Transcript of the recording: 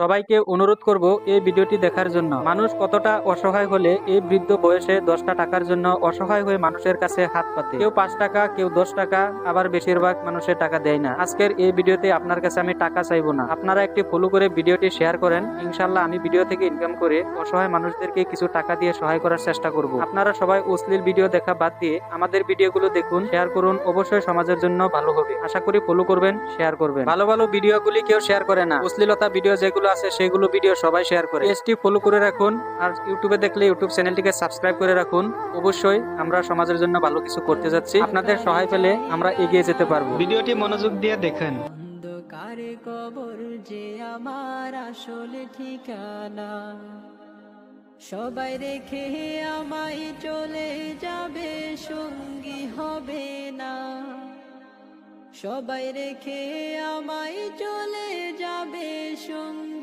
সবাইকে অনুরোধ করব এই ভিডিওটি দেখার জন্য। মানুষ কতটা অসহায় হলে এই বৃদ্ধ বয়সে 10টা টাকার জন্য অসহায় হয়ে মানুষের কাছে হাত পাতে। কেউ 5 টাকা, কেউ 10 টাকা, আবার বেশিরভাগ মানুষের টাকা দেয় না। আজকের এই ভিডিওতে আপনার কাছে আমি টাকা চাইবো না, আপনারা একটি ফলো করে ভিডিওটি শেয়ার করেন। ইনশাল্লাহ আমি ভিডিও থেকে ইনকাম করে অসহায় মানুষদেরকে কিছু টাকা দিয়ে সহায় করার চেষ্টা করব। আপনারা সবাই অশ্লীল ভিডিও দেখা বাদ দিয়ে আমাদের ভিডিওগুলো দেখুন, শেয়ার করুন, অবশ্যই সমাজের জন্য ভালো হবে। আশা করি ফলো করবেন, শেয়ার করবেন। ভালো ভালো ভিডিওগুলি কেউ শেয়ার করে না, অশ্লীলতা ভিডিও যেগুলো আছে সেগুলো ভিডিও সবাই শেয়ার করে। পেজটি ফলো করে রাখুন, আর ইউটিউবে দেখলে ইউটিউব চ্যানেলটিকে সাবস্ক্রাইব করে রাখুন। অবশ্যই আমরা সমাজের জন্য ভালো কিছু করতে যাচ্ছি, আপনাদের সহায় পেলে আমরা এগিয়ে যেতে পারবো। ভিডিওটি মনোযোগ দিয়ে দেখেন। অন্ধকারে কবর যে আমার আসলে ঠিকানা, সবাই রেখে আমায় চলে যাবে, সঙ্গী হবে না। সবাই রেখে আমায় চলে যাবে, সঙ্গী